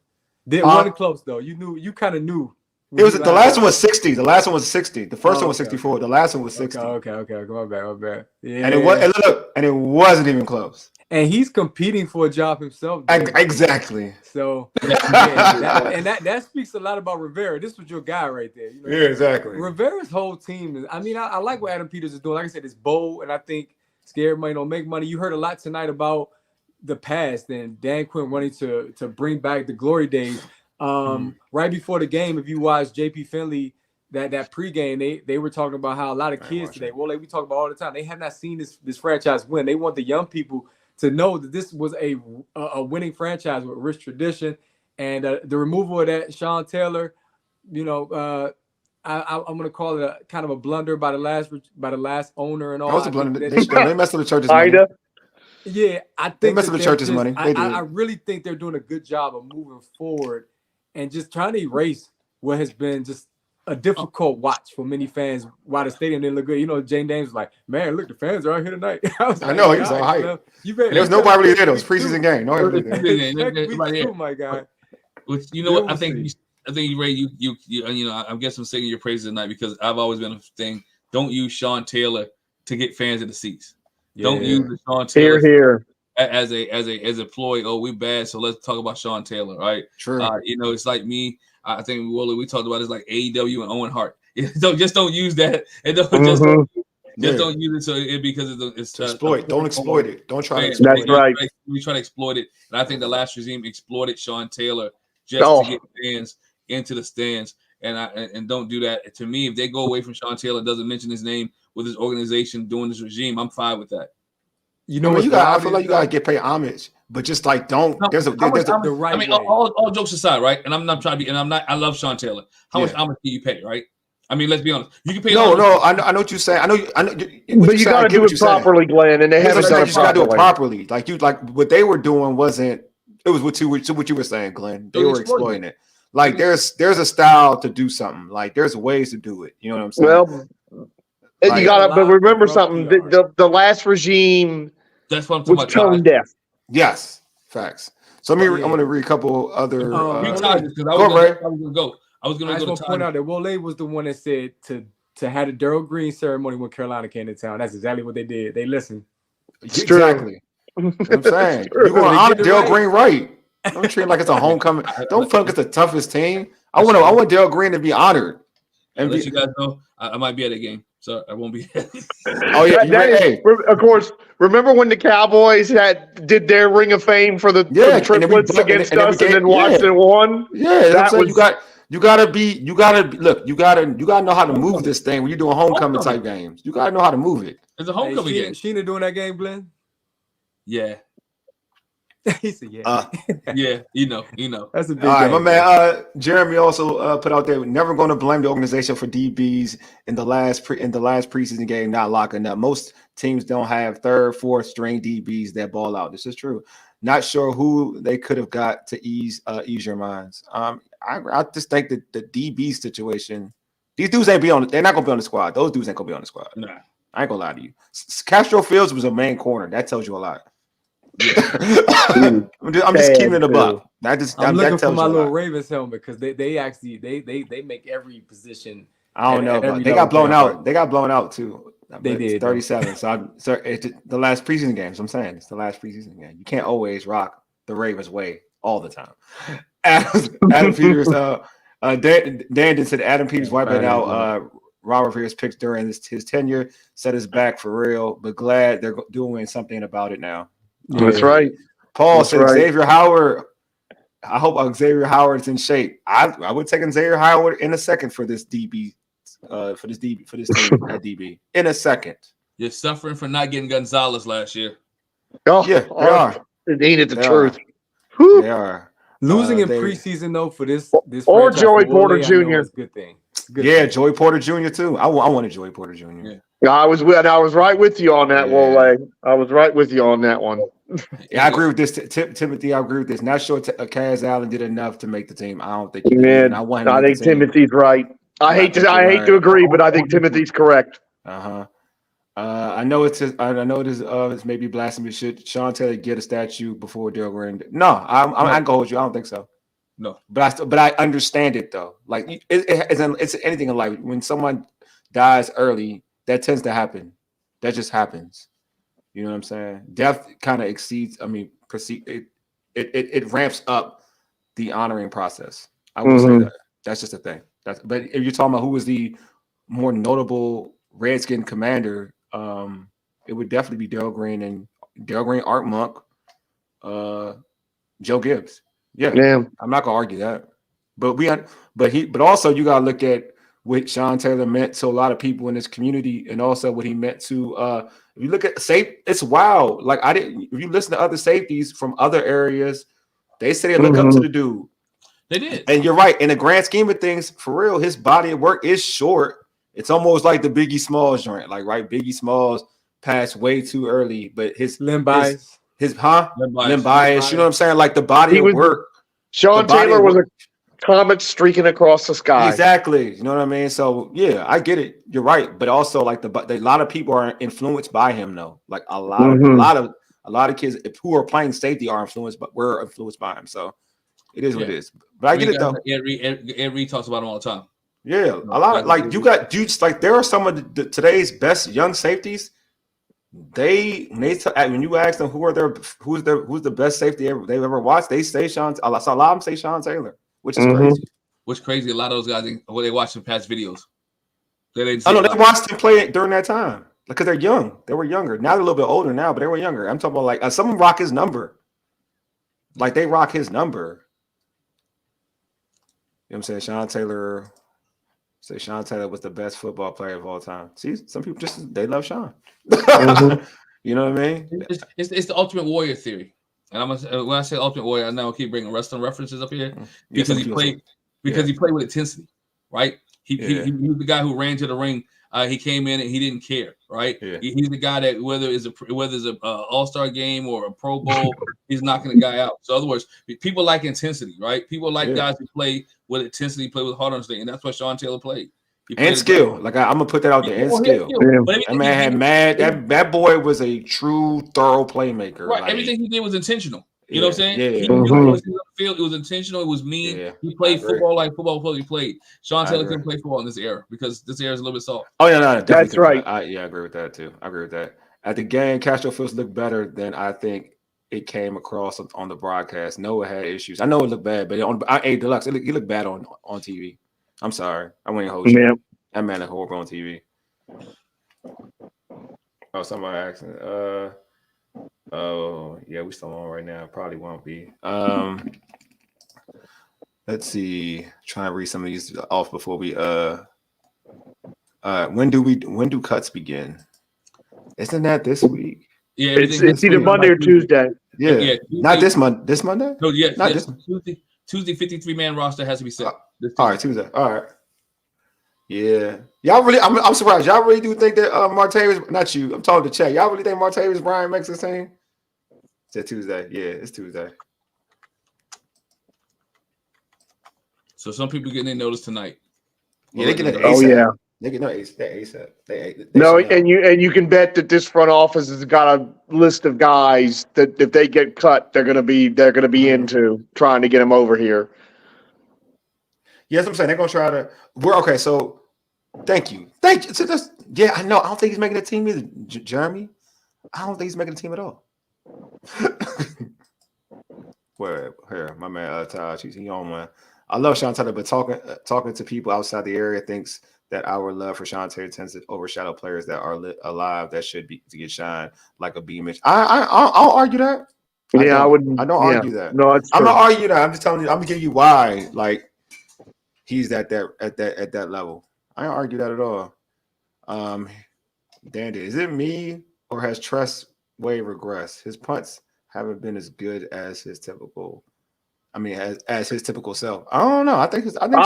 It wasn't close though. You kind of knew. It was the last one was 60. The last one was 60. The first one was 64. The last one was 60. Okay. My bad. Yeah. And it wasn't even close. And he's competing for a job himself. Exactly. So that speaks a lot about Rivera. This was your guy right there. Yeah, exactly. Rivera's whole team is. I mean, I like what Adam Peters is doing. Like I said, it's bold, and I think scared money don't make money. You heard a lot tonight about the past and Dan Quinn wanting to bring back the glory days. Right before the game, if you watch JP Finley, that pregame, they were talking about how a lot of kids today, well, like we talk about all the time, they have not seen this franchise win. They want the young people to know that this was a winning franchise with rich tradition. And the removal of that Sean Taylor, I'm going to call it a kind of a blunder by the last owner and all. That was a blunder. They messed with the church's money. Yeah, I think they messed with the church's money. I really think they're doing a good job of moving forward and just trying to erase what has been just a difficult watch for many fans while the stadium didn't look good. Jayden Daniels was like, man, look, the fans are out here tonight. I know, he was all hype. There's nobody really there. It was preseason game. Nobody really there. My God. Which, what? I think, Ray, I'm guessing I'm singing your praises tonight because I've always been a thing. Don't use Sean Taylor to get fans in the seats. Yeah. Don't use the Sean Taylor here as a ploy. Oh, we bad, so let's talk about Sean Taylor, right? True. It's like me. I think we talked about it's like AEW and Owen Hart. Don't use that, and don't use it because it's exploit. Don't exploit it. Don't try to exploit it. That's right. We try to exploit it, and I think the last regime exploited Sean Taylor just to get fans into the stands. And don't do that. To me, if they go away from Sean Taylor, doesn't mention his name with his organization doing this regime, I'm fine with that. I feel like you gotta get paid homage, but just like don't. There's the right. I mean, all jokes aside, right? And I'm not trying to be. And I'm not. I love Sean Taylor. How much homage do you pay, right? I mean, let's be honest. You can pay. No. I know what you're saying. I know. But you gotta do it properly, Glenn. And they haven't done it properly. You gotta do it properly. Like what they were doing wasn't. It was what you were saying, Glenn. They were exploiting it. Like there's a style to do something. Like there's ways to do it. You know what I'm saying? Well, you gotta. But remember something. The last regime. That's what I'm talking about. Tone deaf. Yes, facts. So I'm going to read a couple other. I was going to go. I was going to point out that Wole was the one that said to have the Daryl Green ceremony when Carolina came to town. That's exactly what they did. They listened. Exactly. I'm saying you're going to honor Daryl Green, right? Don't treat it like it's a homecoming. Don't feel like it's the toughest team. I want Daryl Green to be honored. And let you guys know, I might be at a game, so I won't be. Oh yeah, of course. Remember when the Cowboys did their Ring of Fame for the triplets against us, and then Washington won? Yeah, that was. You gotta know how to move this thing when you're doing homecoming type games. You gotta know how to move it. It's a homecoming game. Sheena doing that game, Glenn? Yeah. He said, yeah. Yeah, you know. That's a big all right, game, my man. Jeremy also put out there, never going to blame the organization for DBs in the last preseason game not locking up. Most teams don't have third, fourth string DBs that ball out. This is true. Not sure who they could have got to ease your minds. I just think that the DB situation, these dudes they're not gonna be on the squad. Those dudes ain't gonna be on the squad. Nah. I ain't gonna lie to you. Castro Fields was a main corner. That tells you a lot. I'm just keeping it a buck. I'm looking for my little Ravens helmet because they actually they make every position. I don't know, but they got blown out. They got blown out too. They did 37. So it's the last preseason game. So I'm saying it's the last preseason game. You can't always rock the Ravens way all the time. Adam Peters, Dan said Adam Peters wiping out Robert Rivera's picks during his tenure, set us back for real, but glad they're doing something about it now. That's right. Paul said Xavier Howard. I hope Xavier Howard is in shape. I would take Xavier Howard in a second for this DB, for this team at DB in a second. You're suffering for not getting Gonzalez last year. Oh yeah, they are. Ain't it the truth? They are losing in preseason though for this or Joey Porter Jr. is a good thing. Joey Porter Jr. too. I wanted Joey Porter Jr. Yeah. I was right with you on that, Wole. I was right with you on that one. Yeah, I agree with this, Timothy. I agree with this. Not sure Kaz Allen did enough to make the team. I don't think he did. I think Timothy's right. I hate to agree, but I think Timothy's correct. I know it's maybe blasphemy. Should Sean Taylor get a statue before Daryl Green? No, I go with you. I don't think so. No, but I understand it though. Like it's anything in life. When someone dies early, that tends to happen. That just happens. You know what I'm saying? Death kind of exceeds. I mean, it ramps up the honoring process. I would say that. That's just a thing. But if you're talking about who was the more notable Redskin commander, it would definitely be Daryl Green, Art Monk. Joe Gibbs. Yeah, I'm not gonna argue that. But also you gotta look at what Sean Taylor meant to a lot of people in this community, and also what he meant to. If you look at it's wild. Like if you listen to other safeties from other areas, they say they look up to the dude. They did, and you're right. In the grand scheme of things, for real, his body of work is short. It's almost like the Biggie Smalls joint. Like Biggie Smalls passed way too early, but his limb bias. Limb bias. You know what I'm saying? Like the body of work. Sean Taylor was a comet streaking across the sky. Exactly. You know what I mean? So yeah, I get it. You're right. But also like a lot of people are influenced by him though. Like a lot of kids who are playing safety are influenced, but we're influenced by him. So it is what it is. But I get it though. Ed Reed talks about him all the time. Yeah, a lot of like you got dudes like there are some of today's best young safeties. When you ask them who's the best safety they've ever watched, they say Sean. I saw a lot of them say Sean Taylor, which is crazy. What's crazy? A lot of those guys they watch the past videos. They watched him play during that time because they're young. They were younger. Now they're a little bit older now, but they were younger. I'm talking about like some of them rock his number. Like they rock his number. You know what I'm saying? Sean Taylor was the best football player of all time. See, some people they love Sean. You know what I mean? It's the Ultimate Warrior theory. And when I say Ultimate Warrior, I now keep bringing wrestling references up here because he played with intensity, right? He was the guy who ran to the ring. He came in and he didn't care, right? Yeah. He's the guy that whether it's a All-Star game or a Pro Bowl, he's knocking the guy out. So in other words, people like intensity, right? People like guys who play with intensity, play with heart on thing, and that's what Sean Taylor played. And skill. Like I'm gonna put that out there. And skill. That man had that boy was a true thorough playmaker. Right. Like, everything he did was intentional. You know what I'm saying? Yeah. He knew it was intentional. It was mean. Yeah. He played football like football players played. Sean Taylor couldn't play football in this era because this era is a little bit soft. Oh yeah, no, that's right. I agree with that too. I agree with that. At the game, Castro Fields looked better than I think it came across on the broadcast. Noah had issues. I know it looked bad, but Deluxe, he looked bad on TV. I'm sorry. I wouldn't hold you. That man is horrible on TV. Oh, somebody asking. Oh, yeah, we still on right now. Probably won't be. Let's see. Try and read some of these off before we when do cuts begin? Isn't that this week? Yeah, it's either Monday or Tuesday. Yeah. Not this Monday. This Monday? No, yeah, not this Tuesday 53-man roster has to be set. All right, Tuesday. All right. Yeah. Y'all really I'm surprised. Y'all really do think that Martavis, not you, I'm talking to Chet. Y'all really think Martavis Bryant makes the team? It's Tuesday. Yeah, it's Tuesday. So some people getting their notice tonight. Yeah, they get an ASAP. Oh yeah. They get no ASAP. They no, and you can bet that this front office has got a list of guys that if they get cut, they're gonna be into trying to get them over here. Yes, I'm saying they're gonna try to. Okay. So, thank you. So this, yeah, I know. I don't think he's making the team either, Jeremy. I don't think he's making the team at all. Where here, my man, Taj, he on one. I love Sean Taylor, but talking to people outside the area thinks that our love for Sean Taylor tends to overshadow players that are alive that should be to get shine like a Beamish. I'll argue that. Yeah, I wouldn't. I don't argue that. No, I'm not arguing that. I'm just telling you. I'm gonna give you why. Like he's at that level. I don't argue that at all. Dandy, is it me or has Tress way regressed? His punts haven't been as good as his typical. I mean, as his typical self. I don't know. I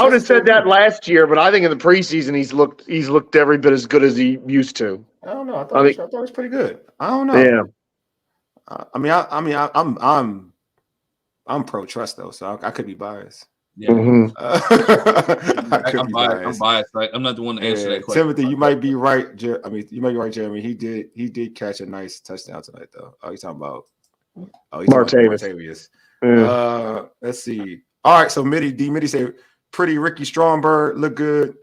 would have said that last year, but I think in the preseason he's looked every bit as good as he used to. I don't know. I thought it was pretty good. I don't know. Yeah. I'm pro Trust though, so I could be biased. Yeah. Mm-hmm. I'm biased. Right? I'm not the one to answer that question. Timothy, you might be right. You might be right, Jeremy. He did catch a nice touchdown tonight, though. Oh, he's talking about Martavis. Yeah. Let's see. All right, so Mitty said, pretty Ricky Stromberg look good.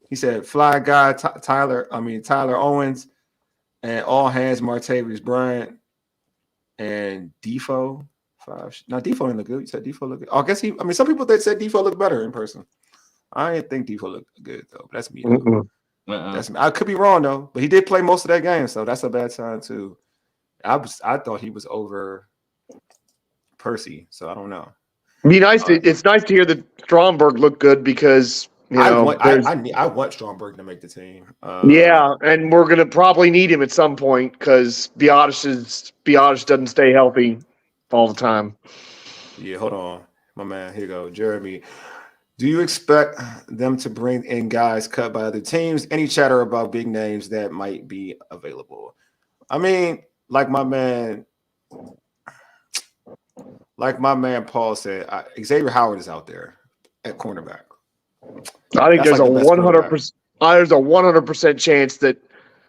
He said, fly guy Tyler Owens, and all hands Martavis Bryant and Defoe. Now Defoe didn't look good. You said Defoe look good. Oh, I guess some people that said Defoe looked better in person. I didn't think Defoe looked good though. That's me. That's me. I could be wrong though, but he did play most of that game, so that's a bad sign too. I thought he was over. Percy, so I don't know. Be nice. It's nice to hear that Stromberg looked good because I want Stromberg to make the team. Yeah, and we're gonna probably need him at some point because Biotis doesn't stay healthy all the time. Yeah, hold on, my man. Here you go, Jeremy. Do you expect them to bring in guys cut by other teams? Any chatter about big names that might be available? I mean, like my man Paul said, Xavier Howard is out there at cornerback. I think there's a 100%. There's a 100% chance that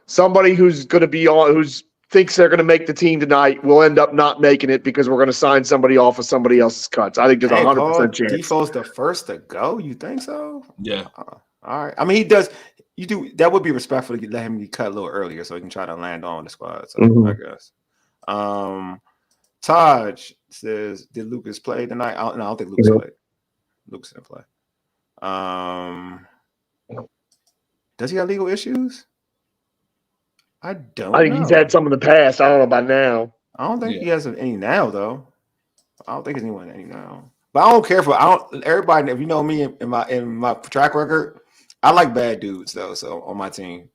somebody who's going to be on, who thinks they're going to make the team tonight, will end up not making it because we're going to sign somebody off of somebody else's cuts. I think there's a 100% chance. Defoe's the first to go. You think so? Yeah. All right. I mean, he does. You do. That would be respectful to let him be cut a little earlier so he can try to land on the squad. So I guess. Taj says, "Did Lucas play tonight?" I don't think Lucas played. Lucas didn't play. Does he have legal issues? I think he's had some in the past. I don't know about now. I don't think he has any now, though. I don't think there's anyone any now. But I don't care for everybody. If you know me in my track record, I like bad dudes though. So on my team,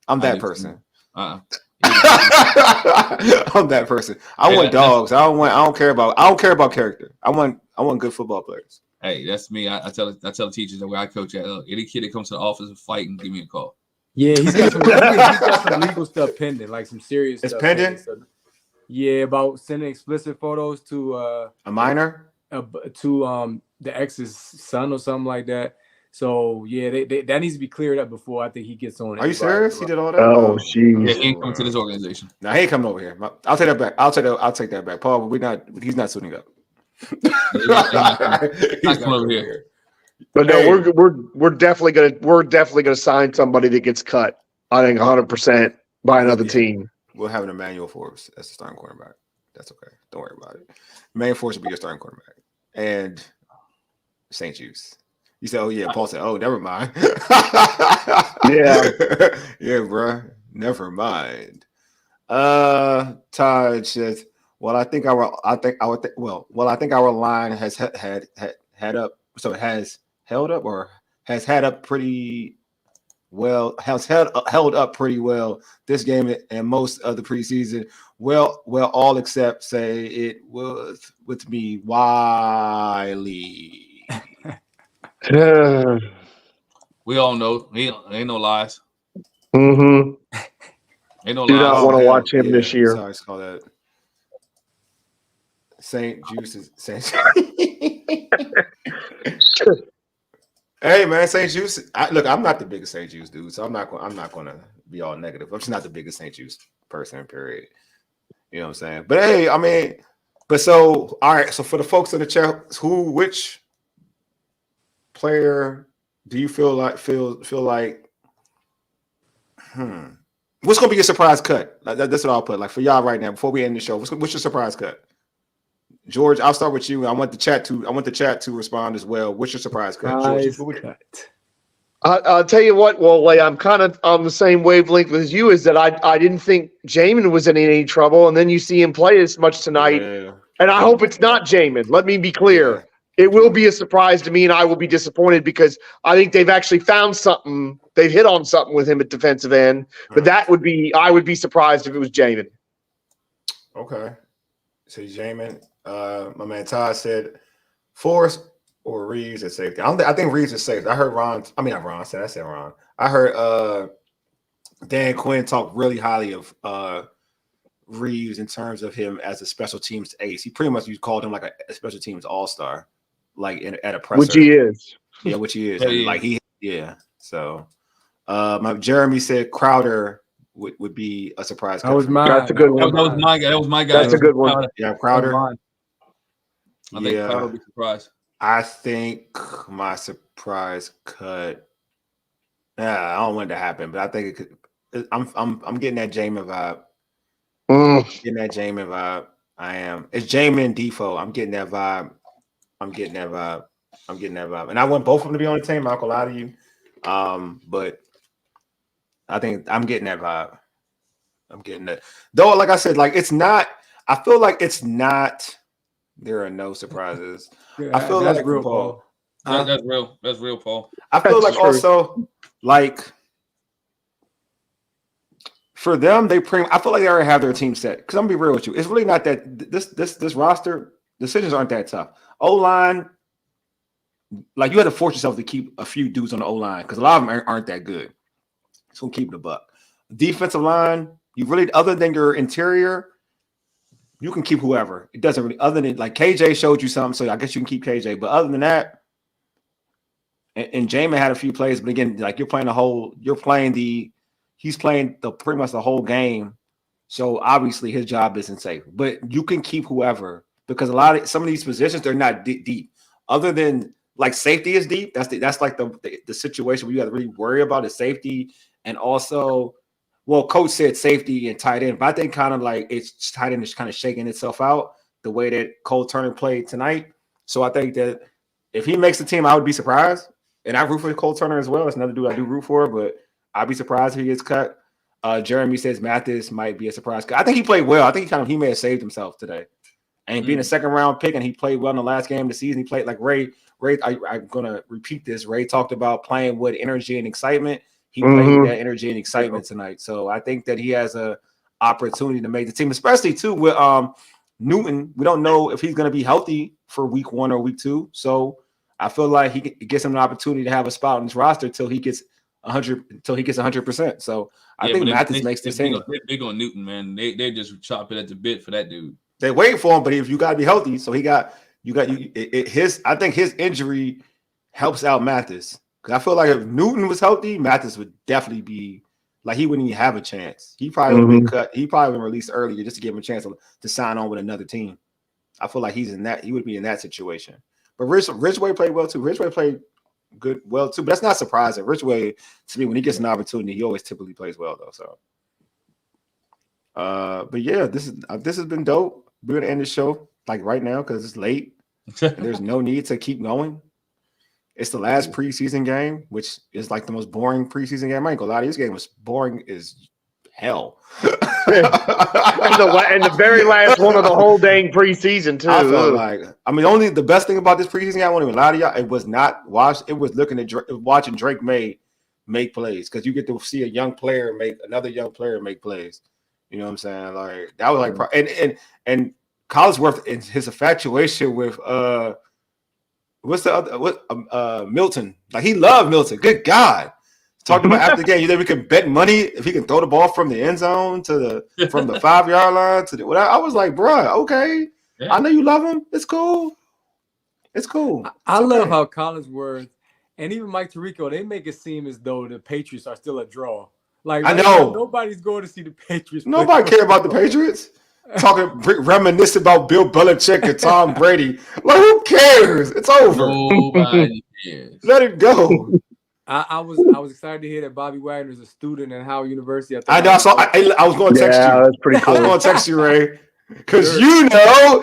I'm that person. I'm that person. I want dogs. I don't care about character. I want good football players. Hey, that's me. I tell the teachers that where I coach at, any kid that comes to the office and fight and give me a call. Yeah, he's got some legal stuff pending, like some serious stuff. It's pending? So, yeah, about sending explicit photos to a minor? To the ex's son or something like that. So yeah, that needs to be cleared up before I think he gets on. Are you serious? He did all that? Oh, jeez. Yeah, he ain't coming to this organization. No, he ain't coming over here. I'll take that back. I'll take that back. Paul, he's not suiting up. He's not coming over here. But no, we're definitely gonna sign somebody that gets cut. I think 100% by another team. We'll have an Emmanuel Forbes as the starting quarterback. That's okay. Don't worry about it. Emmanuel Forbes will be your starting quarterback. And St. Juice. You said, oh yeah. Paul said, oh, never mind. Yeah. Yeah, bro. Never mind. Todd says, I think our line has held up pretty well this game and most of the preseason. Well, all except say it was with me, Wiley. We all know ain't no lies. Mm-hmm. Ain't no Do lies. not want to watch him this year. Sorry, it's called that. St. Juice is St. Hey man, St. Juice. Look, I'm not the biggest St. Juice dude, so I'm not going to be all negative. I'm just not the biggest St. Juice person. Period. You know what I'm saying? But hey, I mean, all right. So for the folks in the chat, which player do you feel like what's going to be your surprise cut? That's what I'll put. Like for y'all right now, before we end the show, what's your surprise cut? George, I'll start with you. I want the chat to respond as well. What's your surprise cut? George, I'll tell you what, Wally, I'm kind of on the same wavelength as you. Is that I didn't think Jamin was in any trouble, and then you see him play as much tonight, and I hope it's not Jamin. Let me be clear. Yeah. It will be a surprise to me, and I will be disappointed because I think they've actually found something. They've hit on something with him at defensive end, but I would be surprised if it was Jamin. Okay, so Jamin. My man Todd said Forrest or Reeves at safety. I think Reeves is safe. I heard Ron. I said Ron. I heard Dan Quinn talk really highly of Reeves in terms of him as a special teams ace. He pretty much called him like a special teams all-star, like at a presser. Which he is. Yeah, which he is. So my Jeremy said Crowder would be a surprise. That's a good one. That was my guy. That's a good one. Yeah, Crowder. I think Crowder will be surprised. I think my surprise cut. I don't want it to happen, but I think it could. I'm getting that Jamin vibe. Getting that Jamin vibe. I am. It's Jamin Defoe. I'm getting that vibe. And I want both of them to be on the team. I'm not gonna lie to you. But I think I'm getting that vibe. I'm getting that. Though, like I said, like it's not. I feel like it's not There are no surprises. Yeah, I feel that's like real, Paul. That's real. That's real, Paul. I feel That's like true. also like for them, I feel like they already have their team set. Because I'm gonna be real with you, it's really not that this roster decisions aren't that tough. O-line, like you have to force yourself to keep a few dudes on the O-line because a lot of them aren't that good. So keep the buck. Defensive line, you really other than your interior, you can keep whoever. It doesn't really other than like KJ showed you something, so I guess you can keep KJ. But other than that, and Jamin had a few plays, but again, like he's playing pretty much the whole game. So obviously his job isn't safe. But you can keep whoever because some of these positions they're not deep. Other than like safety is deep. That's like the situation where you have to really worry about is safety and also. Well, coach said safety and tight end, but I think kind of like it's tight end is kind of shaking itself out the way that Cole Turner played tonight. So I think that if he makes the team, I would be surprised. And I root for Cole Turner as well. It's another dude I do root for, but I'd be surprised if he gets cut. Jeremy says Mathis might be a surprise. I think he played well. I think he may have saved himself today. And being a second round pick, and he played well in the last game of the season. He played like Ray. I'm gonna repeat this. Ray talked about playing with energy and excitement. He played with that energy and excitement tonight. So I think that he has a opportunity to make the team, especially too with Newton. We don't know if he's going to be healthy for week 1 or week 2. So I feel like it gives him an opportunity to have a spot on his roster till he gets 100%. So I think Mathis makes the team. They're big on Newton, man. They just chop it at the bit for that dude. They wait for him, but if you got to be healthy, so I think his injury helps out Mathis. I feel like if Newton was healthy, Mathis would definitely be like he wouldn't even have a chance. He probably would be cut. He probably been released earlier just to give him a chance to sign on with another team. I feel like he would be in that situation. But Ridgeway played well too. Ridgeway played well too. But that's not surprising. Ridgeway, to me, when he gets an opportunity, he always typically plays well though. So, but yeah, this has been dope. We're gonna end the show like right now because it's late. And there's no need to keep going. It's the last preseason game, which is like the most boring preseason game. I ain't gonna lie, this game was boring as hell. and the very last one of the whole dang preseason too. I felt like, only the best thing about this preseason game, I won't even lie to y'all, it was not watched. It was watching Drake May make plays because you get to see a young player make another young player make plays. You know what I'm saying? Like that was like, and Collinsworth and his infatuation with what's the other Milton? Like he loved Milton. Good God. Talked about after the game, you think we could bet money if he can throw the ball from the end zone from the 5-yard line to the whatever. I was like, bruh, okay. Yeah. I know you love him. It's cool. It's cool. I love how Collinsworth and even Mike Tirico, they make it seem as though the Patriots are still a draw. Like I know nobody's going to see the Patriots. Nobody care about the Patriots. Talking reminiscing about Bill Belichick and Tom Brady. Like, who cares? It's over. Nobody cares. Let it go. I was excited to hear that Bobby Wagner is a student at Howard University. I know. So I was going to text you. That's pretty cool. I was going to text you, Ray, because you know.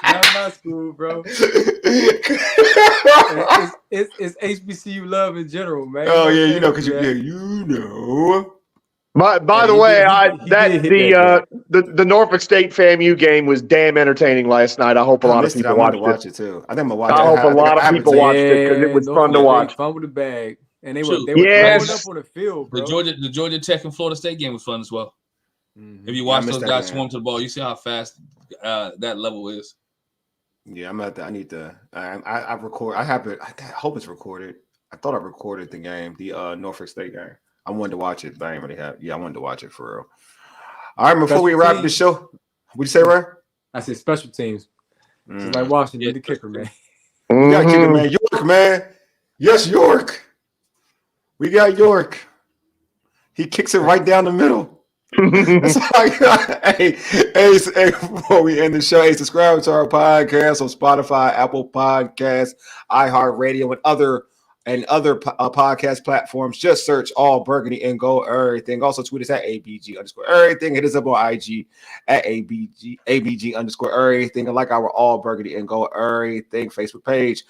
Not my school, bro. It's HBCU love in general, man. Oh yeah, you know, because you know. By the way, the Norfolk State FAMU game was damn entertaining last night. I hope a lot of people watched it too. I think I'm gonna watch it. I hope a lot of people watched it because it was fun to watch. Fun with the bag, and they were throwing up on the field, bro. The Georgia Tech and Florida State game was fun as well. Mm-hmm. If you watch those guys swarm to the ball, you see how fast that level is. Yeah, I'm at that. I need to. I record. I have it. I hope it's recorded. I thought I recorded the game, the Norfolk State game. I wanted to watch it, but I didn't really have. Yeah, I wanted to watch it for real. All right, before we wrap the show, what'd you say, Ray? I said special teams. It's like Washington, the kicker, man. We got kicker, man. York, man. Yes, York. We got York. He kicks it right down the middle. Hey, before we end the show, subscribe to our podcast on Spotify, Apple Podcasts, iHeartRadio, and other podcast platforms. Just search All Burgundy and Gold Everything. Also tweet us at ABG_everything. Hit us up on IG at ABG_everything. And like our All Burgundy and Gold Everything Facebook page.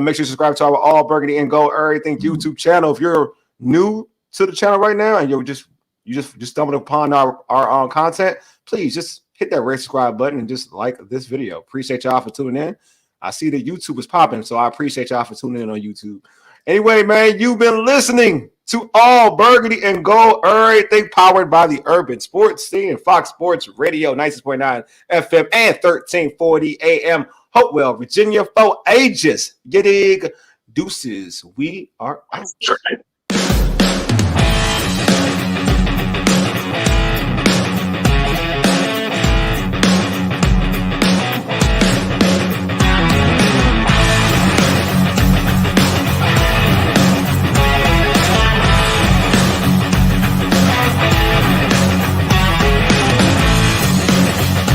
Make sure you subscribe to our All Burgundy and Gold Everything YouTube channel. If you're new to the channel right now and you just stumbled upon our content, please just hit that red subscribe button and just like this video. Appreciate y'all for tuning in. I see that YouTube is popping, so I appreciate y'all for tuning in on YouTube. Anyway, man, you've been listening to All Burgundy and Gold, everything powered by the Urban Sports Scene and Fox Sports Radio, 96.9 FM and 1340 AM. Hopewell, Virginia, for ages. You dig? Deuces. We are out.